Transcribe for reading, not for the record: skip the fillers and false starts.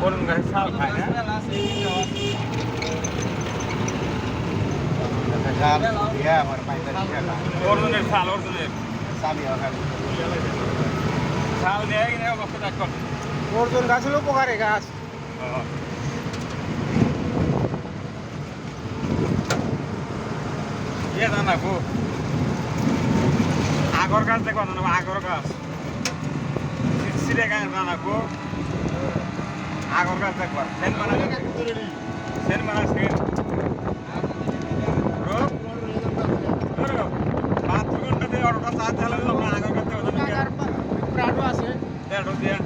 অরুণ গাছের ছাল খায় না? অর্জুনের ছাল, অর্জুনের ছাল দেয় কিনা অবস্থা দেখ করতে। অর্জুন গাছ হলো উপকারী গাছ। ইয়ে জানাবো আগর গাছ দেখো জানাবো, আগর গাছ সিরে গাছ জানাবো, আগর গাছ দেখো সেন মানা, সেন মানা সেন বাহাত্তর ঘন্টাতে অটোটা চার্জ চালালে আমরা আগর গাছ দেখো প্রাডো আছে। দেড় দিয়ে